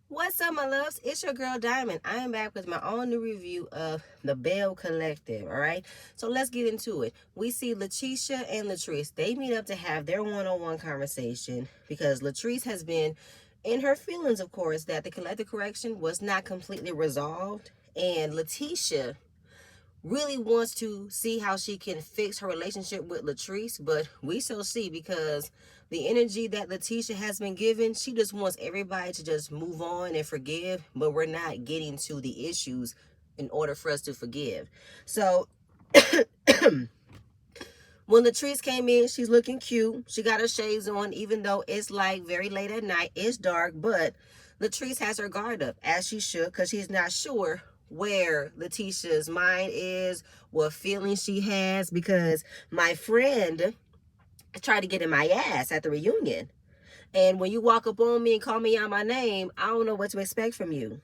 What's up, my loves? It's your girl Diamond. I am back with my own new review of the Belle Collective. All right, so let's get into it. We see Leticia and Latrice. They meet up to have their one-on-one conversation because Latrice has been in her feelings, of course, that the collective correction was not completely resolved, and Leticia really wants to see how she can fix her relationship with Latrice, but we shall see because the energy that Leticia has been given, she just wants everybody to just move on and forgive, but we're not getting to the issues in order for us to forgive. So when Latrice came in, she's looking cute. She got her shades on, even though it's like very late at night. It's dark, but Latrice has her guard up, as she should, because she's not sure where Leticia's mind is, what feelings she has, because my friend tried to get in my ass at the reunion. And when you walk up on me and call me out my name, I don't know what to expect from you.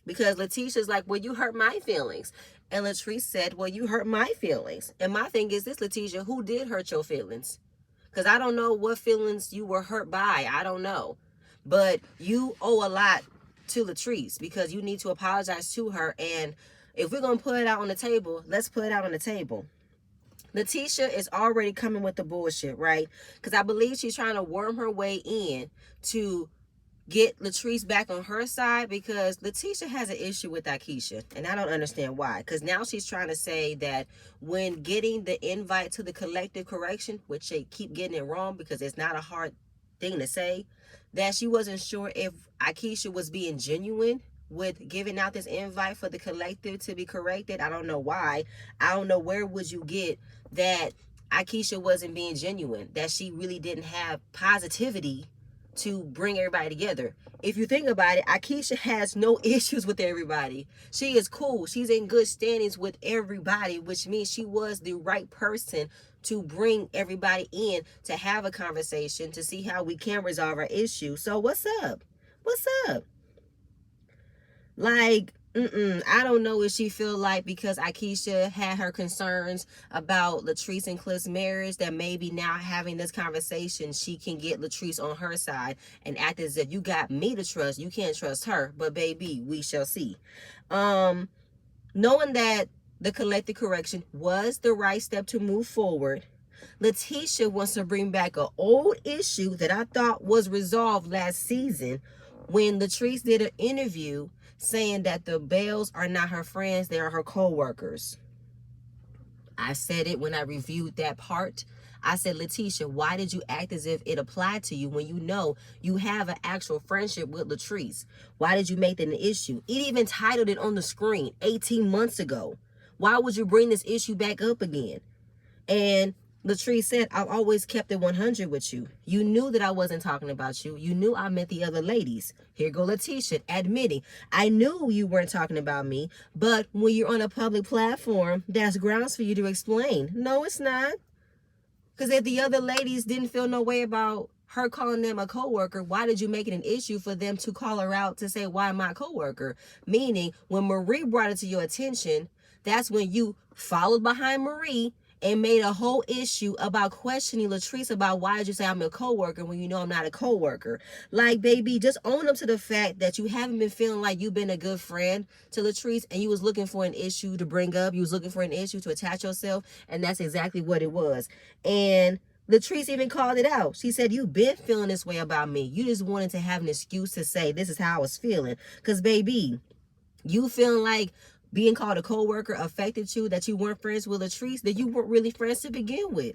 Because Leticia's like, well, you hurt my feelings. And Latrice said, well, you hurt my feelings. And my thing is this, Leticia, who did hurt your feelings? Because I don't know what feelings you were hurt by. I don't know. But you owe a lot to Latrice because you need to apologize to her. And if we're going to put it out on the table, let's put it out on the table. Leticia is already coming with the bullshit, right? Because I believe she's trying to worm her way in to get Latrice back on her side because Leticia has an issue with Akeisha, and I don't understand why. Because now she's trying to say that when getting the invite to the collective correction, which they keep getting it wrong because it's not a hard thing to say, that she wasn't sure if Akeisha was being genuine with giving out this invite for the collective to be corrected. I don't know why. I don't know where would you get that Akeisha wasn't being genuine, that she really didn't have positivity to bring everybody together. If you think about it, Akeisha has no issues with everybody. She is cool. She's in good standings with everybody, which means she was the right person to bring everybody in to have a conversation to see how we can resolve our issue. So what's up? What's up? Like, I don't know if she feel like because Akeisha had her concerns about Latrice and Cliff's marriage that maybe now having this conversation, she can get Latrice on her side and act as if you got me to trust, you can't trust her. But baby, we shall see. Knowing that the collective correction was the right step to move forward, Leticia wants to bring back an old issue that I thought was resolved last season when Latrice did an interview saying that the Belles are not her friends, they are her co-workers. I said it when I reviewed that part. I said, Leticia, why did you act as if it applied to you when you know you have an actual friendship with Latrice? Why did you make that an issue? It even titled it on the screen 18 months ago. Why would you bring this issue back up again? And Latrice said, I've always kept it 100 with you. You knew that I wasn't talking about you. You knew I meant the other ladies. Here go Leticia admitting, I knew you weren't talking about me, but when you're on a public platform, that's grounds for you to explain. No, it's not. Because if the other ladies didn't feel no way about her calling them a coworker, why did you make it an issue for them to call her out to say, why my coworker? Meaning, when Marie brought it to your attention, that's when you followed behind Marie and made a whole issue about questioning Latrice about why did you say I'm a coworker when you know I'm not a coworker. Like, baby, just own up to the fact that you haven't been feeling like you've been a good friend to Latrice and you was looking for an issue to bring up. You was looking for an issue to attach yourself, and that's exactly what it was. And Latrice even called it out. She said, you've been feeling this way about me. You just wanted to have an excuse to say this is how I was feeling. Because, baby, you feeling like being called a coworker affected you, that you weren't friends with Latrice, that you weren't really friends to begin with.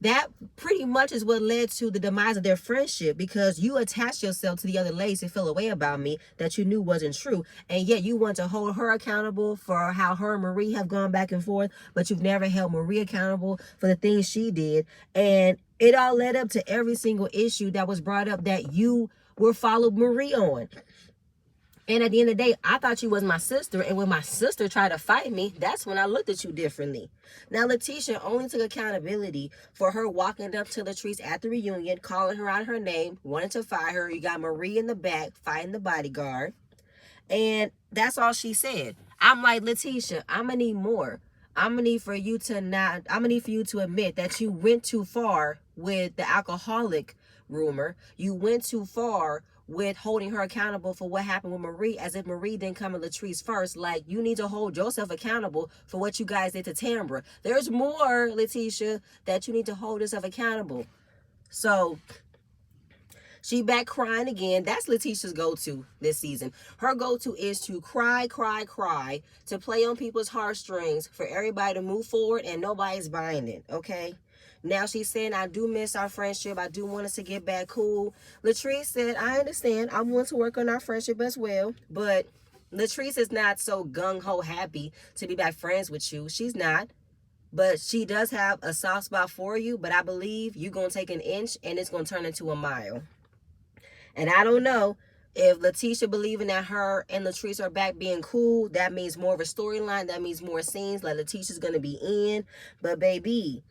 That pretty much is what led to the demise of their friendship, because you attached yourself to the other ladies and feel a way about me that you knew wasn't true. And yet you want to hold her accountable for how her and Marie have gone back and forth, but you've never held Marie accountable for the things she did. And it all led up to every single issue that was brought up that you were followed Marie on. And at the end of the day, I thought you was my sister. And when my sister tried to fight me, that's when I looked at you differently. Now, Leticia only took accountability for her walking up to Latrice at the reunion, calling her out her name, wanting to fight her. You got Marie in the back fighting the bodyguard. And that's all she said. I'm like, Leticia, I'm going to need more. I'm going to need for you to admit that you went too far with the alcoholic rumor. You went too far with holding her accountable for what happened with Marie, as if Marie didn't come at Latrice first. Like, you need to hold yourself accountable for what you guys did to Tambra. There's more, Leticia, that you need to hold yourself accountable. So she back crying again. That's Leticia's go-to this season. Her go-to is to cry, cry, cry, to play on people's heartstrings for everybody to move forward, and nobody's buying it, okay? Now she's saying, I do miss our friendship. I do want us to get back cool. Latrice said, I understand. I want to work on our friendship as well. But Latrice is not so gung-ho happy to be back friends with you. She's not. But she does have a soft spot for you. But I believe you're going to take an inch and it's going to turn into a mile. And I don't know if Leticia believing that her and Latrice are back being cool, that means more of a storyline. That means more scenes. Like, Leticia's going to be in. But baby,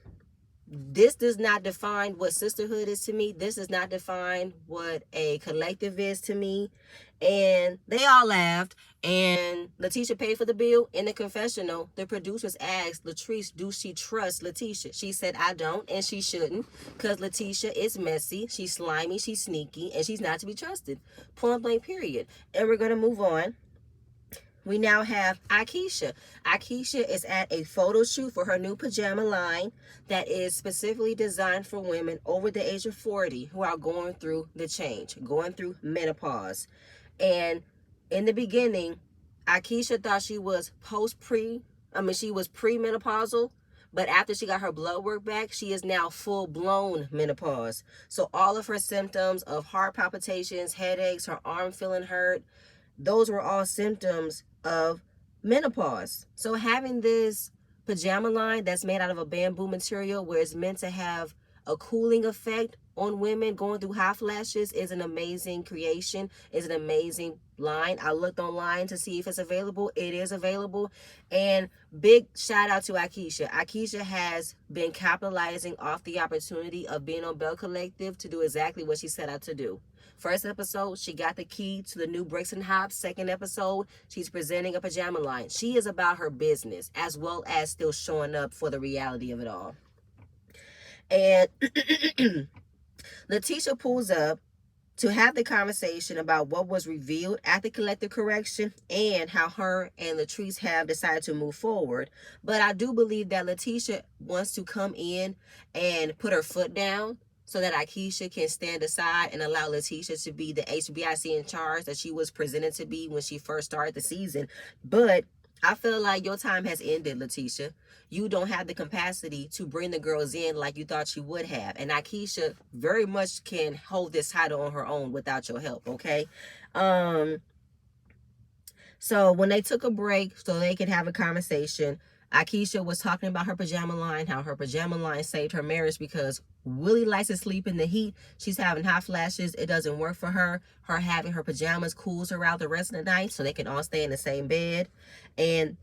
this does not define what sisterhood is to me. This does not define what a collective is to me. And they all laughed. And Leticia paid for the bill. In the confessional, the producers asked Latrice, do she trust Leticia? She said, I don't, and she shouldn't, because Leticia is messy, she's slimy, she's sneaky, and she's not to be trusted. Point blank, period. And we're going to move on. We now have Akeisha. Akeisha is at a photo shoot for her new pajama line that is specifically designed for women over the age of 40 who are going through the change, going through menopause. And in the beginning, Akeisha thought she was pre-menopausal, but after she got her blood work back, she is now full-blown menopause. So all of her symptoms of heart palpitations, headaches, her arm feeling hurt, those were all symptoms of menopause. So having this pajama line that's made out of a bamboo material where it's meant to have a cooling effect on women going through hot flashes is an amazing creation, is an amazing line. I looked online to see if it's available. It is available. And big shout out to Akeisha. Akeisha has been capitalizing off the opportunity of being on Belle Collective to do exactly what she set out to do. First episode, she got the key to the new Bricks and Hops. Second episode, she's presenting a pajama line. She is about her business as well as still showing up for the reality of it all. And Leticia pulls up to have the conversation about what was revealed at the collective correction and how her and Latrice have decided to move forward. But I do believe that Leticia wants to come in and put her foot down so that Akeisha can stand aside and allow Leticia to be the HBIC in charge that she was presented to be when she first started the season. But I feel like your time has ended, Leticia. You don't have the capacity to bring the girls in like you thought you would have. And Akeisha very much can hold this title on her own without your help, okay? So when they took a break so they could have a conversation, Akeisha was talking about her pajama line, how her pajama line saved her marriage because Willie likes to sleep in the heat. She's having hot flashes. It doesn't work for her. Her having her pajamas cools her out the rest of the night so they can all stay in the same bed. And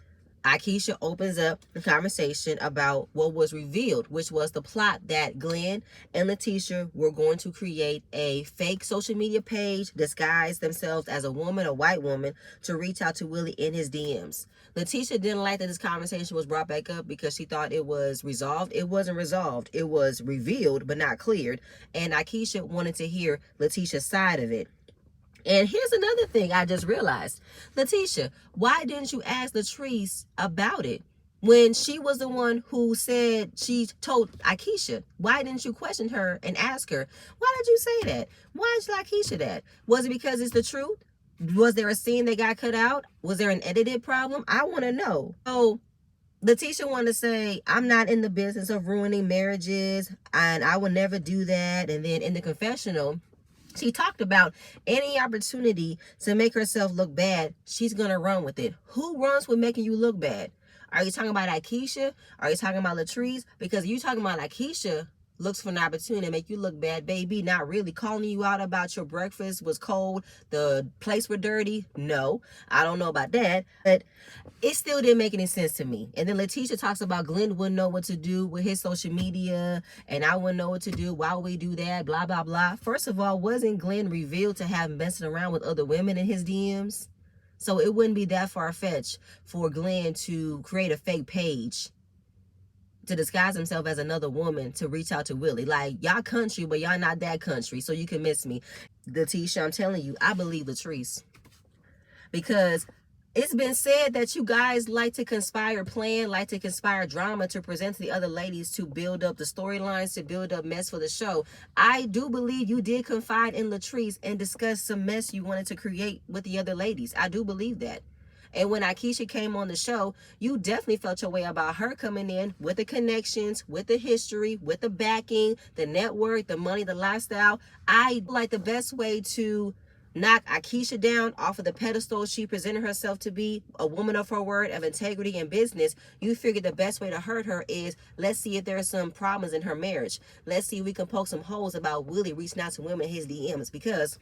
Akeisha opens up the conversation about what was revealed, which was the plot that Glenn and Leticia were going to create a fake social media page, disguise themselves as a woman, a white woman, to reach out to Willie in his DMs. Leticia didn't like that this conversation was brought back up because she thought it was resolved. It wasn't resolved. It was revealed, but not cleared. And Akeisha wanted to hear Leticia's side of it. And here's another thing I just realized. Leticia, why didn't you ask Latrice about it? When she was the one who said she told Akeisha, why didn't you question her and ask her, why did you say that? Why did Akeisha that? Was it because it's the truth? Was there a scene that got cut out? Was there an edited problem? I want to know. So Leticia wanted to say, I'm not in the business of ruining marriages and I will never do that. And then in the confessional, she talked about any opportunity to make herself look bad, she's going to run with it. Who runs with making you look bad? Are you talking about Akeisha? Are you talking about Latrice? Because you talking about Akeisha looks for an opportunity to make you look bad, baby. Not really. Calling you out about your breakfast was cold, the plates were dirty. No, I don't know about that. But it still didn't make any sense to me. And then Leticia talks about Glenn wouldn't know what to do with his social media, and I wouldn't know what to do. Why would we do that? Blah, blah, blah. First of all, wasn't Glenn revealed to have messing around with other women in his DMs? So it wouldn't be that far-fetched for Glenn to create a fake page. to disguise himself as another woman to reach out to Willie. Like, y'all country, but y'all not that country, so you can miss me. Leticia, I'm telling you, I believe Latrice. Because it's been said that you guys like to conspire plan, like to conspire drama to present to the other ladies to build up the storylines, to build up mess for the show. I do believe you did confide in Latrice and discuss some mess you wanted to create with the other ladies. I do believe that. And when Akeisha came on the show, you definitely felt your way about her coming in with the connections, with the history, with the backing, the network, the money, the lifestyle. I like the best way to knock Akeisha down off of the pedestal she presented herself to be, a woman of her word, of integrity and business. You figured the best way to hurt her is, let's see if there's some problems in her marriage. Let's see if we can poke some holes about Willie reaching out to women in his DMs, because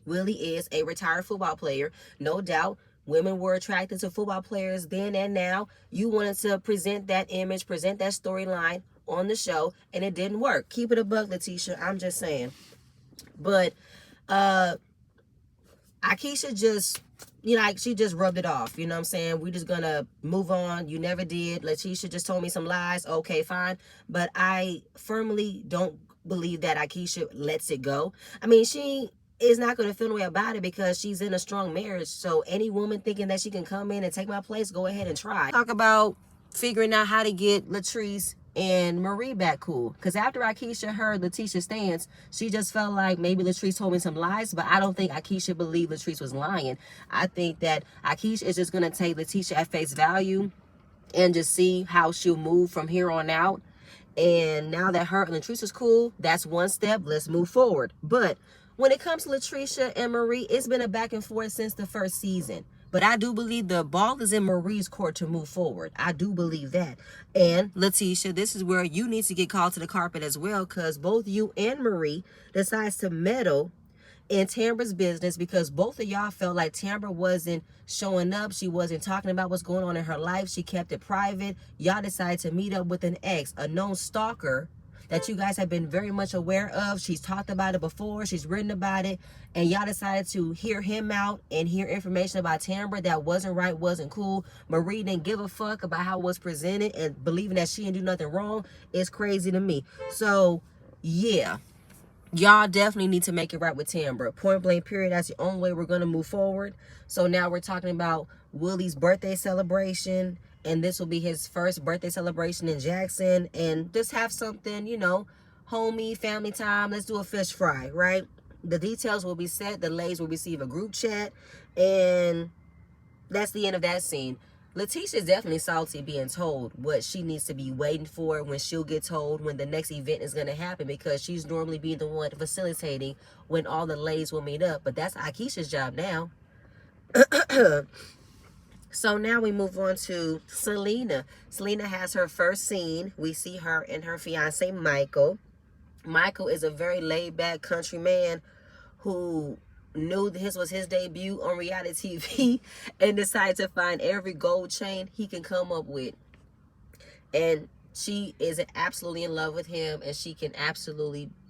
Willie is a retired football player, no doubt. Women were attracted to football players then and now. You wanted to present that image, present that storyline on the show, and it didn't work. Keep it a buck, Leticia. I'm just saying. But Akeisha just, like, she just rubbed it off. You know what I'm saying? We're just going to move on. You never did. Leticia just told me some lies. Okay, fine. But I firmly don't believe that Akeisha lets it go. I mean, she is not going to feel no way about it because she's in a strong marriage. So any woman thinking that she can come in and take my place, go ahead and try. Talk about figuring out how to get Latrice and Marie back cool. Because after Akeisha heard Leticia's stance, she just felt like maybe Latrice told me some lies, but I don't think Akeisha believed Latrice was lying. I think that Akeisha is just going to take Leticia at face value and just see how she'll move from here on out. And now that her and Latrice is cool, that's one step. Let's move forward. But when it comes to Leticia and Marie, it's been a back and forth since the first season. But I do believe the ball is in Marie's court to move forward. I do believe that. And Leticia, this is where you need to get called to the carpet as well, because both you and Marie decides to meddle in Tambra's business, because both of y'all felt like Tambra wasn't showing up. She wasn't talking about what's going on in her life. She kept it private. Y'all decided to meet up with an ex, a known stalker that you guys have been very much aware of. She's talked about it before. She's written about it. And y'all decided to hear him out and hear information about Tambra that wasn't right, wasn't cool. Marie didn't give a fuck about how it was presented, and believing that she didn't do nothing wrong is crazy to me. So, yeah. Y'all definitely need to make it right with Tambra. Point blank period. That's the only way we're going to move forward. So now we're talking about Willie's birthday celebration. And this will be his first birthday celebration in Jackson. And just have something, homey, family time. Let's do a fish fry, right? The details will be set. The ladies will receive a group chat. And that's the end of that scene. Leticia is definitely salty being told what she needs to be waiting for, when she'll get told when the next event is going to happen, because she's normally being the one facilitating when all the ladies will meet up. But that's Akeisha's job now. So now we move on to Selena. Selena has her first scene. We see her and her fiance, Michael. Michael is a very laid-back country man who knew this was his debut on reality TV and decided to find every gold chain he can come up with. And she is absolutely in love with him, and she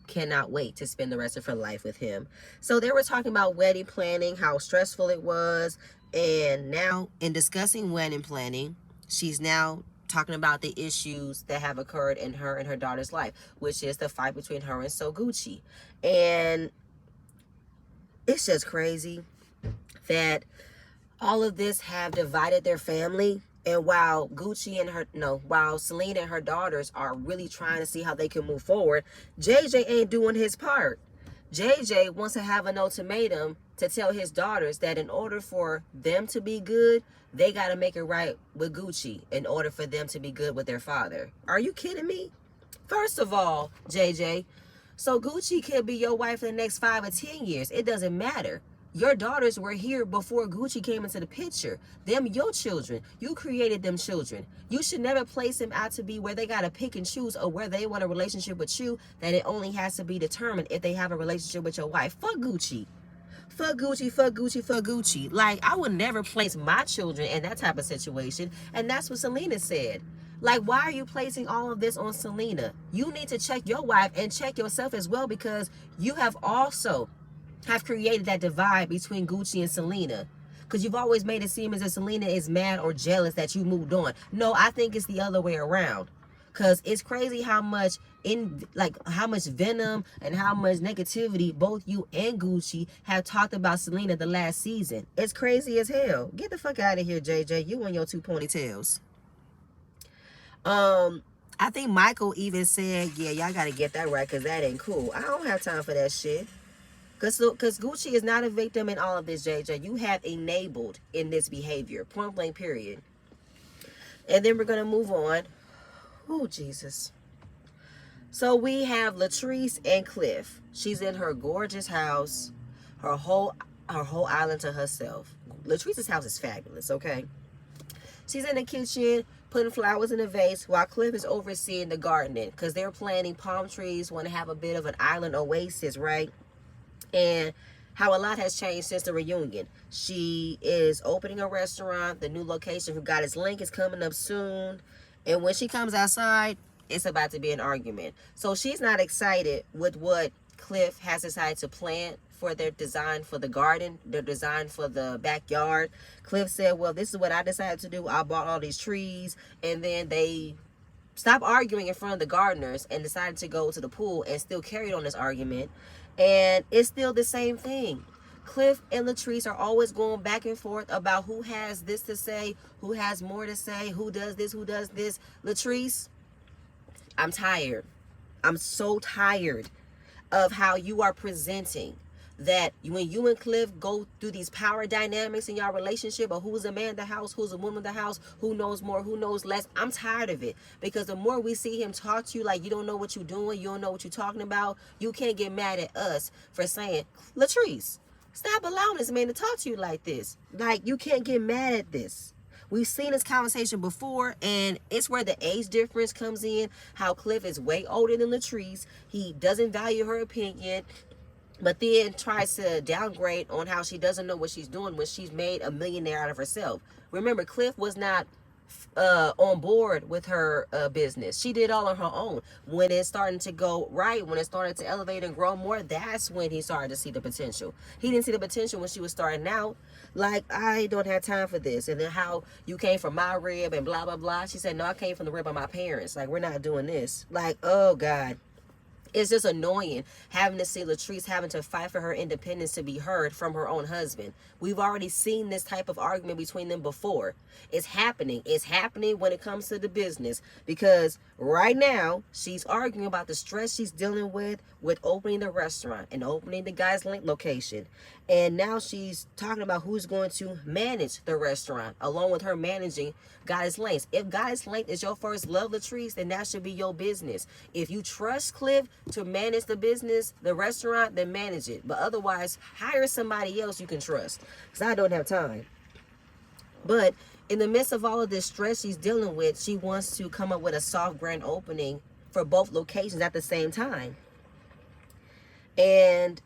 cannot wait to spend the rest of her life with him. So they were talking about wedding planning, how stressful it was. And now in discussing wedding planning, she's now talking about the issues that have occurred in her and her daughter's life, which is the fight between her and So Gucci. And it's just crazy that all of this have divided their family. And while while Selena and her daughters are really trying to see how they can move forward, JJ ain't doing his part. JJ wants to have an ultimatum to tell his daughters that in order for them to be good, they got to make it right with Gucci in order for them to be good with their father. Are you kidding me? First of all, JJ, so Gucci could be your wife for the next 5 or 10 years. It doesn't matter. Your daughters were here before Gucci came into the picture. Them your children. You created them children. You should never place them out to be where they got to pick and choose, or where they want a relationship with you, that it only has to be determined if they have a relationship with your wife. Fuck Gucci. Fuck Gucci, fuck Gucci, fuck Gucci. Like, I would never place my children in that type of situation. And that's what Selena said. Like, why are you placing all of this on Selena? You need to check your wife and check yourself as well, because you have also created that divide between Gucci and Selena. Because you've always made it seem as if Selena is mad or jealous that you moved on. No, I think it's the other way around. Cause it's crazy how much how much venom and how much negativity both you and Gucci have talked about Selena the last season. It's crazy as hell. Get the fuck out of here, JJ. You and your two ponytails. I think Michael even said, yeah, y'all gotta get that right, cause that ain't cool. I don't have time for that shit. Cause Gucci is not a victim in all of this, JJ. You have enabled in this behavior. Point blank, period. And then we're gonna move on. Oh, Jesus. So we have Latrice and Cliff. She's in her gorgeous house, her whole island to herself. Latrice's house is fabulous, okay? She's in the kitchen putting flowers in a vase while Cliff is overseeing the gardening because they're planting palm trees, want to have a bit of an island oasis, right? And how a lot has changed since the reunion. She is opening a restaurant. The new location who got his link is coming up soon. And when she comes outside, it's about to be an argument. So she's not excited with what Cliff has decided to plant for their design for the garden, their design for the backyard. Cliff said, well, this is what I decided to do. I bought all these trees. And then they stopped arguing in front of the gardeners and decided to go to the pool and still carried on this argument. And it's still the same thing. Cliff and Latrice are always going back and forth about who has this to say, who has more to say, who does this, who does this. Latrice, I'm tired. I'm so tired of how you are presenting that when you and Cliff go through these power dynamics in your relationship of who's a man in the house, who's a woman in the house, who knows more, who knows less. I'm tired of it because the more we see him talk to you like you don't know what you're doing, you don't know what you're talking about, you can't get mad at us for saying, Latrice, stop allowing this man to talk to you like this. Like, you can't get mad at this. We've seen this conversation before, and it's where the age difference comes in, how Cliff is way older than Latrice. He doesn't value her opinion, but then tries to downgrade on how she doesn't know what she's doing when she's made a millionaire out of herself. Remember, Cliff was not on board with her business. She did all on her own. When it's starting to go right, when it started to elevate and grow more, that's when he started to see the potential. He didn't see the potential when she was starting out. Like, I don't have time for this. And then how you came from my rib and blah, blah, blah. She said, no, I came from the rib of my parents. Like, we're not doing this. Like, oh, God. It's just annoying having to see Latrice having to fight for her independence to be heard from her own husband. We've already seen this type of argument between them before. It's happening. It's happening when it comes to the business because right now she's arguing about the stress she's dealing with opening the restaurant and opening the guy's link location. And now she's talking about who's going to manage the restaurant along with her managing Goddess Lane. If Goddess Lane is your first love, Latrice, then that should be your business. If you trust Cliff to manage the business, the restaurant, then manage it. But otherwise, hire somebody else you can trust. Because I don't have time. But in the midst of all of this stress she's dealing with, she wants to come up with a soft grand opening for both locations at the same time. And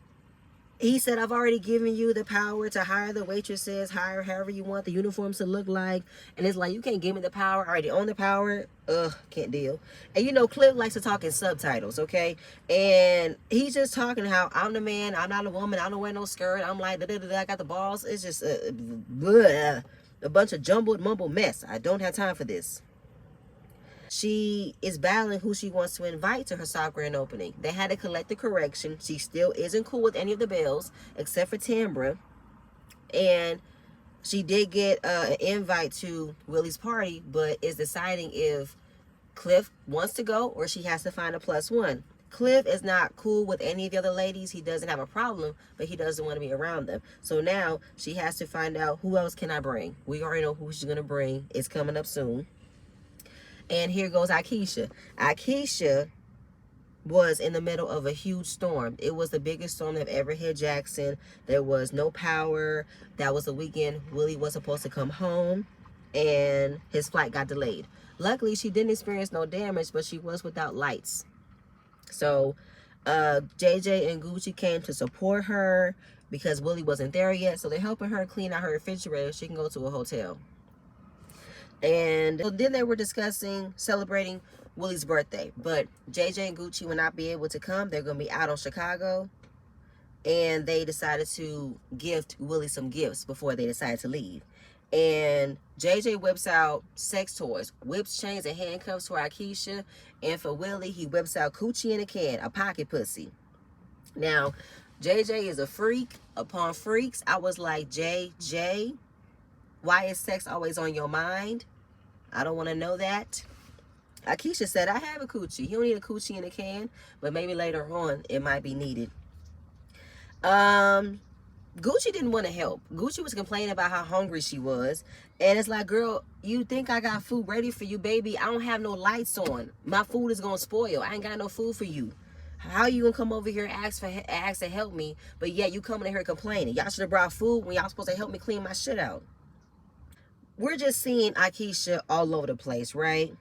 he said, I've already given you the power to hire the waitresses, hire however you want the uniforms to look like. And it's like, you can't give me the power. I already own the power. Ugh, can't deal. And you know, Cliff likes to talk in subtitles, okay? And he's just talking how I'm the man, I'm not a woman, I don't wear no skirt. I'm like, I got the balls. It's just a bunch of jumbled mumble mess. I don't have time for this. She is battling who she wants to invite to her soft grand opening. They had to collect the correction. She still isn't cool with any of the Bells except for Tambra. And she did get an invite to Willie's party, but is deciding if Cliff wants to go or she has to find a plus one. Cliff is not cool with any of the other ladies. He doesn't have a problem, but he doesn't want to be around them. So now she has to find out, who else can I bring? We already know who she's going to bring. It's coming up soon. And here goes Akeisha. Akeisha was in the middle of a huge storm. It was the biggest storm that ever hit Jackson. There was no power. That was the weekend Willie was supposed to come home, and his flight got delayed. Luckily, she didn't experience no damage, but she was without lights. So JJ and Gucci came to support her because Willie wasn't there yet. So they're helping her clean out her refrigerator so she can go to a hotel. And then they were discussing celebrating Willie's birthday. But JJ and Gucci will not be able to come. They're going to be out on Chicago. And they decided to gift Willie some gifts before they decided to leave. And JJ whips out sex toys, whips, chains, and handcuffs for Akeisha. And for Willie, he whips out coochie in a can, a pocket pussy. Now, JJ is a freak upon freaks. I was like, JJ, why is sex always on your mind? I don't want to know that. Akeisha said, I have a coochie. He don't need a coochie in a can, but maybe later on it might be needed. Gucci didn't want to help. Gucci was complaining about how hungry she was. And it's like, girl, you think I got food ready for you, baby? I don't have no lights on. My food is going to spoil. I ain't got no food for you. How you going to come over here and ask to help me, but yet you coming in here complaining? Y'all should have brought food when y'all supposed to help me clean my shit out. We're just seeing Akeisha all over the place, right?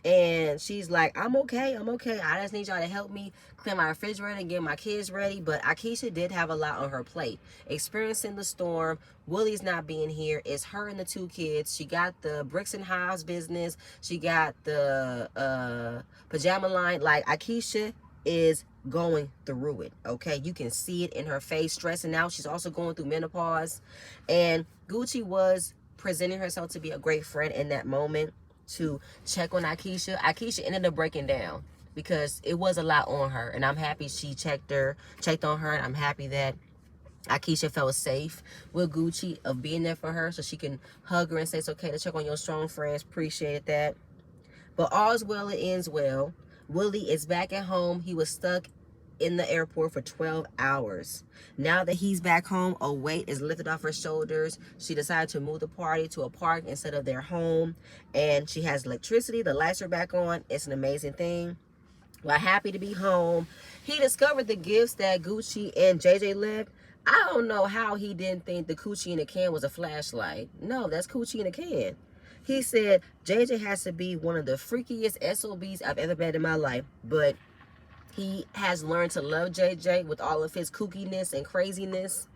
And she's like, I'm okay. I just need y'all to help me clean my refrigerator and get my kids ready. But Akeisha did have a lot on her plate. Experiencing the storm, Willie's not being here. It's her and the two kids. She got the Bricks and Hives business. She got the pajama line. Like, Akeisha is going through it, okay? You can see it in her face, stressing out. She's also going through menopause. And Gucci was presenting herself to be a great friend in that moment, to check on Akeisha. Akeisha ended up breaking down because it was a lot on her, and I'm happy she checked on her, and I'm happy that Akeisha felt safe with Gucci of being there for her, so she can hug her and say it's okay to check on your strong friends. Appreciate that. But all's well, it ends well. Willie is back at home. He was stuck in the airport for 12 hours. Now that he's back home, a weight is lifted off her shoulders. She decided to move the party to a park instead of their home. And she has electricity. The lights are back on. It's an amazing thing. Well, happy to be home. He discovered the gifts that Gucci and JJ left. I don't know how he didn't think the coochie in a can was a flashlight. No, that's coochie in a can. He said JJ has to be one of the freakiest SOBs I've ever met in my life. But he has learned to love JJ with all of his kookiness and craziness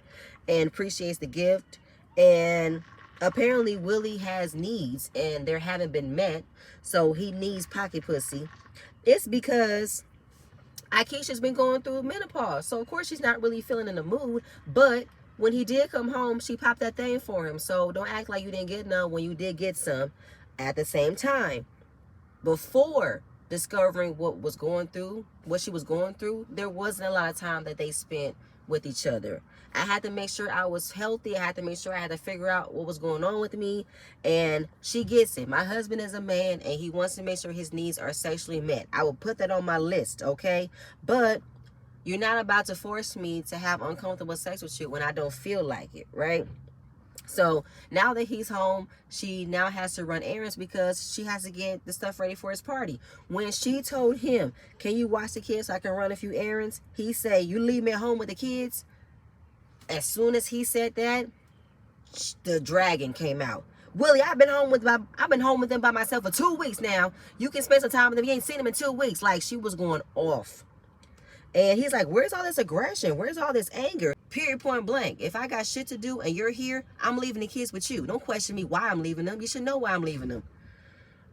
and appreciates the gift. And apparently Willie has needs and they haven't been met. So he needs pocket pussy. It's because Akeisha's been going through menopause. So of course she's not really feeling in the mood. But when he did come home, she popped that thing for him. So don't act like you didn't get none when you did get some at the same time. Before discovering what she was going through, there wasn't a lot of time that they spent with each other. I had to make sure I was healthy. I had to make sure I had to figure out what was going on with me. And she gets it. My husband is a man and he wants to make sure his needs are sexually met. I will put that on my list, okay? But you're not about to force me to have uncomfortable sex with you when I don't feel like it, right? So now that he's home, she now has to run errands because she has to get the stuff ready for his party. When she told him, can you watch the kids so I can run a few errands? He said, you leave me at home with the kids? As soon as he said that, the dragon came out. Willie, I've been home with them by myself for 2 weeks now. You can spend some time with them. You ain't seen them in 2 weeks. Like, she was going off. And he's like, where's all this aggression? Where's all this anger? Period, point blank. If I got shit to do and you're here, I'm leaving the kids with you. Don't question me why I'm leaving them. You should know why I'm leaving them.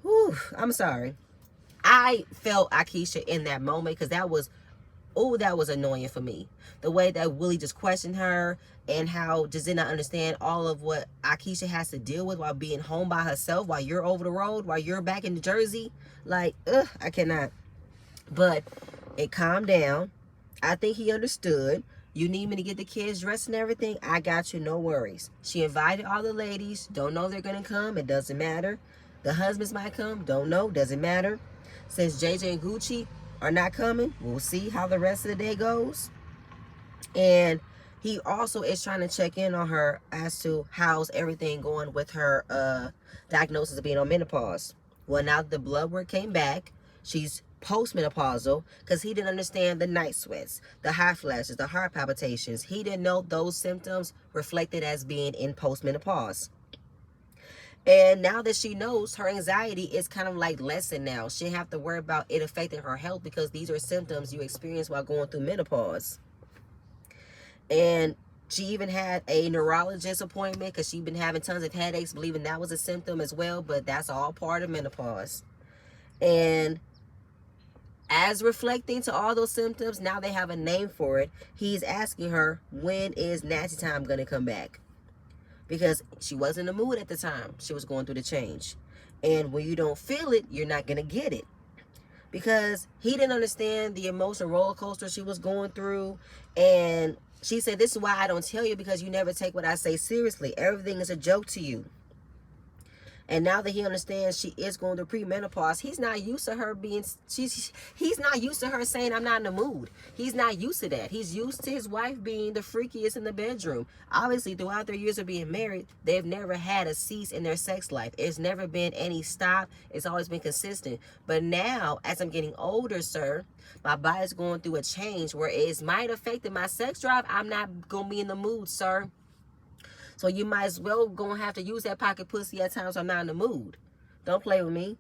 Whew, I'm sorry. I felt Akeisha in that moment because that was annoying for me. The way that Willie just questioned her and how just did not understand all of what Akeisha has to deal with while being home by herself, while you're over the road, while you're back in New Jersey. Like, I cannot. But it calmed down. I think he understood. You need me to get the kids dressed and everything? I got you, no worries. She invited all the ladies. Don't know they're going to come. It doesn't matter. The husbands might come. Don't know. Doesn't matter. Since JJ and Gucci are not coming, we'll see how the rest of the day goes. And he also is trying to check in on her as to how's everything going with her diagnosis of being on menopause. Well, now that the blood work came back, she's postmenopausal because he didn't understand the night sweats, the hot flashes, the heart palpitations. He didn't know those symptoms reflected as being in postmenopause. And now that she knows, her anxiety is kind of like lessened now. She didn't have to worry about it affecting her health because these are symptoms you experience while going through menopause. And she even had a neurologist appointment because she'd been having tons of headaches, believing that was a symptom as well, but that's all part of menopause. And as reflecting to all those symptoms, now they have a name for it. He's asking her, when is Nancy time going to come back? because she wasn't in the mood at the time. She was going through the change. And when you don't feel it, you're not going to get it. Because he didn't understand the emotional roller coaster she was going through. And she said, this is why I don't tell you, because you never take what I say seriously. Everything is a joke to you. And now that he understands she is going through premenopause, he's not used to her being, he's not used to her saying, I'm not in the mood. He's not used to that. He's used to his wife being the freakiest in the bedroom. Obviously, throughout their years of being married, they've never had a cease in their sex life. It's never been any stop. It's always been consistent. But now, as I'm getting older, sir, my body's going through a change where it might affect my sex drive. I'm not going to be in the mood, sir. So you might as well gonna have to use that pocket pussy at times I'm not in the mood. Don't play with me.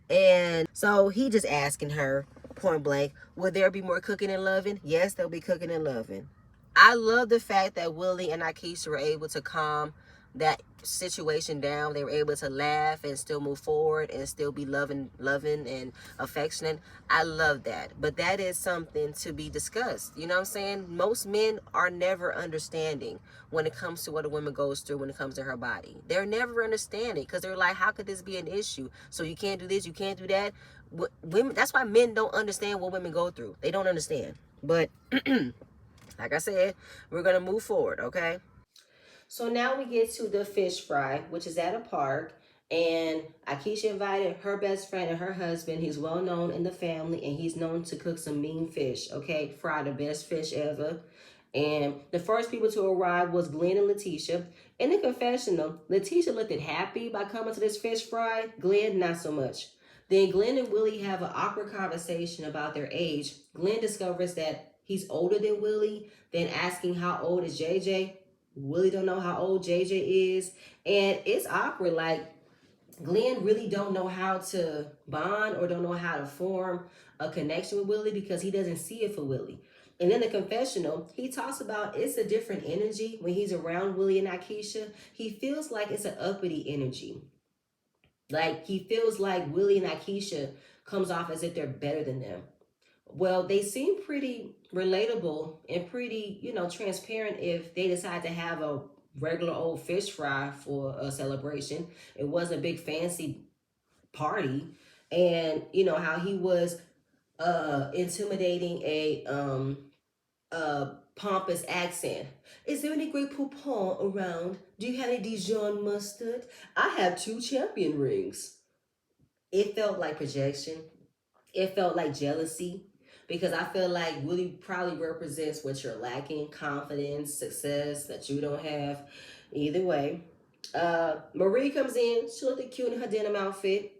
And so he just asking her point blank, will there be more cooking and loving? Yes, there'll be cooking and loving. I love the fact that Willie and Akeisha were able to calm that situation down. They were able to laugh and still move forward and still be loving and affectionate. I love that. But that is something to be discussed. You know what I'm saying? Most men are never understanding when it comes to what a woman goes through when it comes to her body. They're never understanding because they're like, how could this be an issue? So you can't do this, you can't do that. Women, that's why men don't understand what women go through. They don't understand. But like I said, we're going to move forward, okay? So now we get to the fish fry, which is at a park. And Akeisha invited her best friend and her husband. He's well known in the family, and he's known to cook some mean fish, okay? Fry the best fish ever. And the first people to arrive was Glenn and Leticia. In the confessional, Leticia looked happy by coming to this fish fry. Glenn, not so much. Then Glenn and Willie have an awkward conversation about their age. Glenn discovers that he's older than Willie, then asking how old is JJ. Willie don't know how old JJ is. And it's awkward. Like, Glenn really don't know how to bond or don't know how to form a connection with Willie because he doesn't see it for Willie. And in the confessional, he talks about it's a different energy when he's around Willie and Akeisha. He feels like it's an uppity energy. Like, he feels like Willie and Akeisha comes off as if they're better than them. Well, they seem pretty relatable and pretty, transparent if they decide to have a regular old fish fry for a celebration. It wasn't a big fancy party. And how he was intimidating a pompous accent. Is there any Grey Poupon around? Do you have any Dijon mustard? I have 2 champion rings. It felt like projection. It felt like jealousy because I feel like Willie probably represents what you're lacking: confidence, success that you don't have. Either way, Marie comes in. She looked cute in her denim outfit.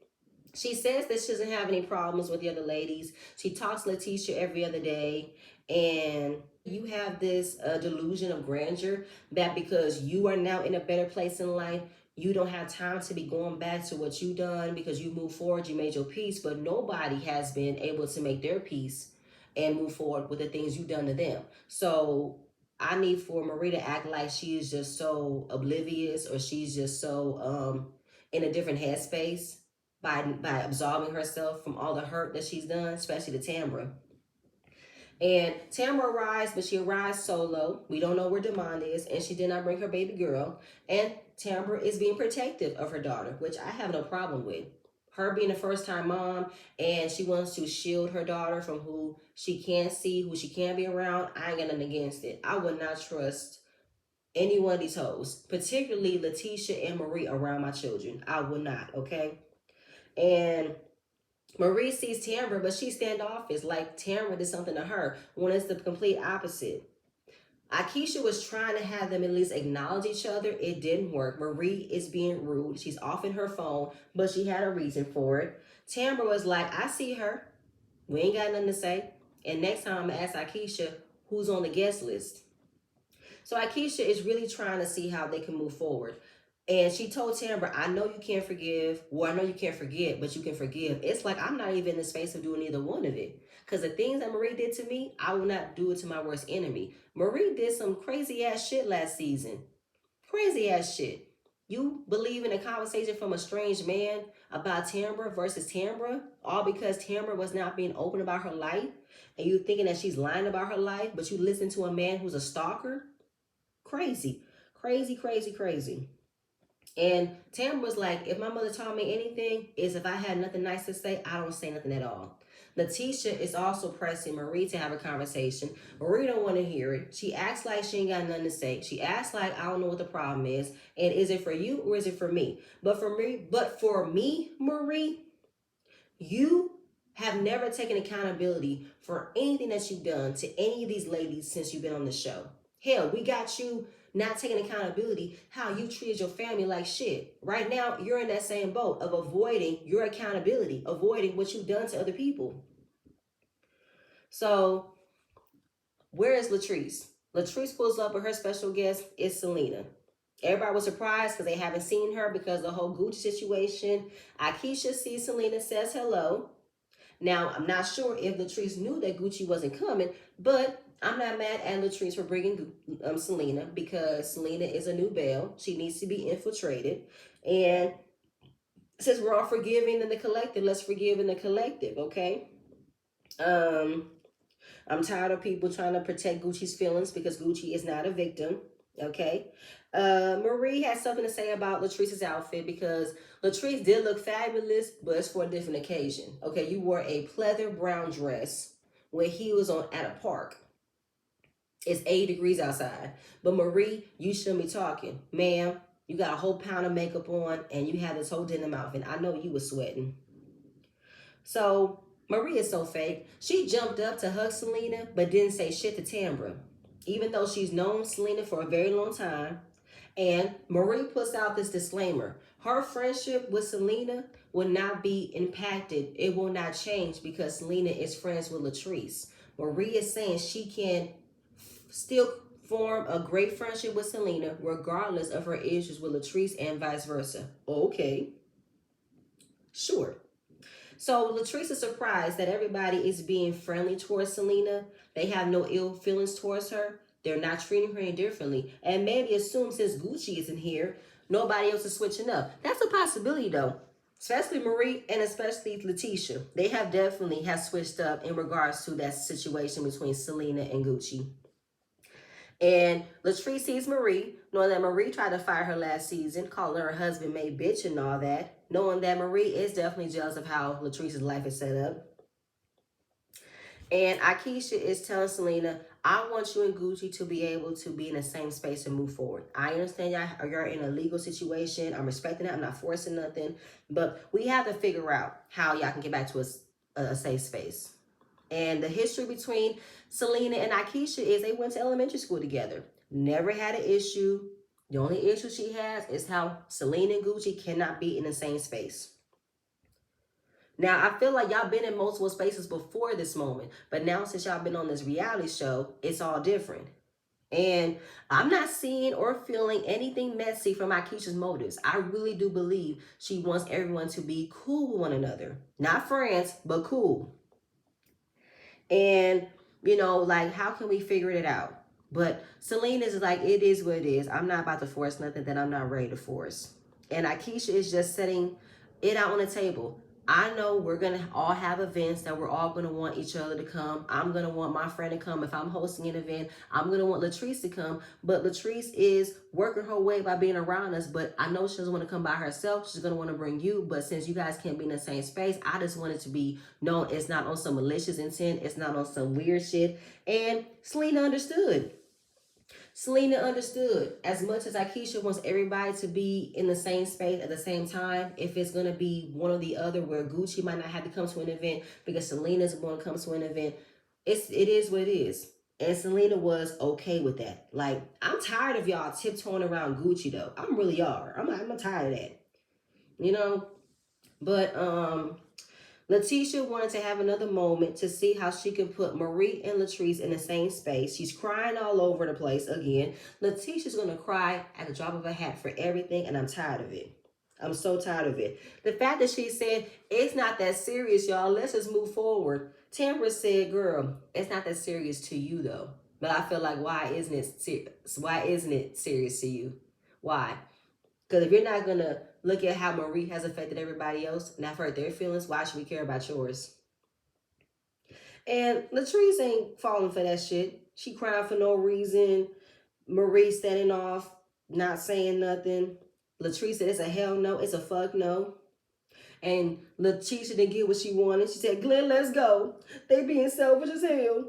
She says that she doesn't have any problems with the other ladies. She talks to Leticia every other day. And you have this delusion of grandeur that because you are now in a better place in life, you don't have time to be going back to what you done because you moved forward, you made your peace, but nobody has been able to make their peace and move forward with the things you've done to them. So I need for Marie to act like she is just so oblivious or she's just so in a different headspace by absolving herself from all the hurt that she's done, especially to Tamra. And Tamara arrives, but she arrives solo. We don't know where Demond is, and she did not bring her baby girl. And Tamara is being protective of her daughter, which I have no problem with. Her being a first-time mom, and she wants to shield her daughter from who she can't see, who she can't be around. I ain't got nothing against it. I would not trust any one of these hoes, particularly Leticia and Marie around my children. I would not, okay? And Marie sees Tamara, but she's standoffish, like Tamara did something to her, when it's the complete opposite. Akeisha was trying to have them at least acknowledge each other. It didn't work. Marie is being rude. She's off in her phone, but she had a reason for it. Tamara was like, I see her. We ain't got nothing to say. And next time I'm going to ask Akeisha who's on the guest list. So Akeisha is really trying to see how they can move forward. And she told Tamara, I know you can't forgive. Well, I know you can't forget, but you can forgive. It's like I'm not even in the space of doing either one of it. Because the things that Marie did to me, I will not do it to my worst enemy. Marie did some crazy ass shit last season. Crazy ass shit. You believe in a conversation from a strange man about Tamara versus Tamara, all because Tamara was not being open about her life, and you thinking that she's lying about her life, but you listen to a man who's a stalker? Crazy. Crazy, crazy, crazy. And Tam was like, if my mother taught me anything, is if I had nothing nice to say, I don't say nothing at all. Leticia is also pressing Marie to have a conversation. Marie don't want to hear it. She acts like she ain't got nothing to say. She acts like I don't know what the problem is. And is it for you or is it for me? But for me, Marie, you have never taken accountability for anything that you've done to any of these ladies since you've been on the show. Hell, we got you not taking accountability how you treated your family like shit. Right now, you're in that same boat of avoiding your accountability, avoiding what you've done to other people. So, where is Latrice? Latrice pulls up with her special guest is Selena. Everybody was surprised because they haven't seen her because of the whole Gucci situation. Akeisha sees Selena, says hello. Now, I'm not sure if Latrice knew that Gucci wasn't coming, but I'm not mad at Latrice for bringing Selena because Selena is a new Belle. She needs to be infiltrated. And since we're all forgiving in the collective, let's forgive in the collective, okay? Um, I'm tired of people trying to protect Gucci's feelings because Gucci is not a victim. Okay. Marie has something to say about Latrice's outfit because Latrice did look fabulous, but it's for a different occasion. Okay, you wore a pleather brown dress with heels on at a park. It's 80 degrees outside. But Marie, you shouldn't be talking. Ma'am, you got a whole pound of makeup on and you have this whole denim outfit. I know you was sweating. So Marie is so fake. She jumped up to hug Selena, but didn't say shit to Tambra, even though she's known Selena for a very long time. And Marie puts out this disclaimer. Her friendship with Selena will not be impacted. It will not change because Selena is friends with Latrice. Marie is saying she can still form a great friendship with Selena regardless of her issues with Latrice and vice versa. Okay, sure. So Latrice is surprised that everybody is being friendly towards Selena. They have no ill feelings towards her. They're not treating her any differently. And maybe assume since Gucci isn't here, nobody else is switching up. That's a possibility though. Especially Marie and especially Leticia. They have definitely have switched up in regards to that situation between Selena and Gucci. And Latrice sees Marie, knowing that Marie tried to fire her last season, calling her husband made bitch and all that, knowing that Marie is definitely jealous of how Latrice's life is set up. And Akeisha is telling Selena, I want you and Gucci to be able to be in the same space and move forward. I understand y'all you're in a legal situation. I'm respecting that. I'm not forcing nothing. But we have to figure out how y'all can get back to a safe space. And the history between Selena and Akeisha is they went to elementary school together. Never had an issue. The only issue she has is how Selena and Gucci cannot be in the same space. Now, I feel like y'all been in multiple spaces before this moment, but now since y'all been on this reality show, it's all different. And I'm not seeing or feeling anything messy from Akeisha's motives. I really do believe she wants everyone to be cool with one another. Not friends, but cool. And, like, how can we figure it out? But Selena's like, it is what it is. I'm not about to force nothing that I'm not ready to force. And Akeisha is just setting it out on the table. I know we're going to all have events that we're all going to want each other to come. I'm going to want my friend to come. If I'm hosting an event, I'm going to want Latrice to come. But Latrice is working her way by being around us. But I know she doesn't want to come by herself. She's going to want to bring you. But since you guys can't be in the same space, I just want it to be known it's not on some malicious intent. It's not on some weird shit. And Selena understood. Selena understood. As much as Akeisha wants everybody to be in the same space at the same time, if it's going to be one or the other where Gucci might not have to come to an event because Selena's going to come to an event, it is what it is. And Selena was okay with that. Like, I'm tired of y'all tiptoeing around Gucci though. I'm really are. I'm tired of that. You know? But Leticia wanted to have another moment to see how she could put Marie and Latrice in the same space. She's crying all over the place again. Leticia's going to cry at the drop of a hat for everything, and I'm tired of it. I'm so tired of it. The fact that she said, it's not that serious, y'all. Let's just move forward. Tambra said, girl, it's not that serious to you, though. But I feel like, why isn't it serious? Why isn't it serious to you? Why? Because if you're not going to look at how Marie has affected everybody else and have hurt their feelings, why should we care about yours? And Latrice ain't falling for that shit. She crying for no reason. Marie standing off, not saying nothing. Latrice said it's a hell no, it's a fuck no. And Leticia didn't get what she wanted. She said, Glenn, let's go. They being selfish as hell.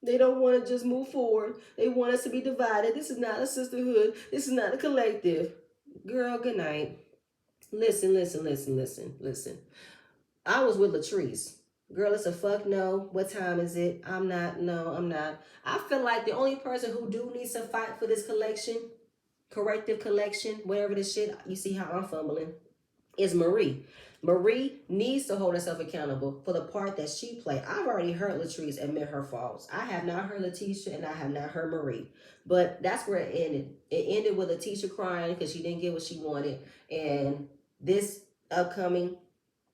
They don't want to just move forward. They want us to be divided. This is not a sisterhood. This is not a collective. Girl, good night. Listen. I was with Latrice. Girl, it's a fuck no. What time is it? I'm not. No, I'm not. I feel like the only person who do needs to fight for this collection, corrective collection, whatever this shit, you see how I'm fumbling, is Marie. Marie needs to hold herself accountable for the part that she played. I've already heard Latrice admit her faults. I have not heard Leticia and I have not heard Marie. But that's where it ended. It ended with Leticia crying because she didn't get what she wanted. And this upcoming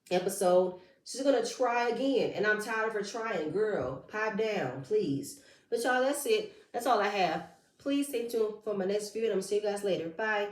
episode, she's gonna try again. And I'm tired of her trying. Girl, pipe down, please. But y'all, that's it. That's all I have. Please stay tuned for my next video. And I'm gonna see you guys later. Bye.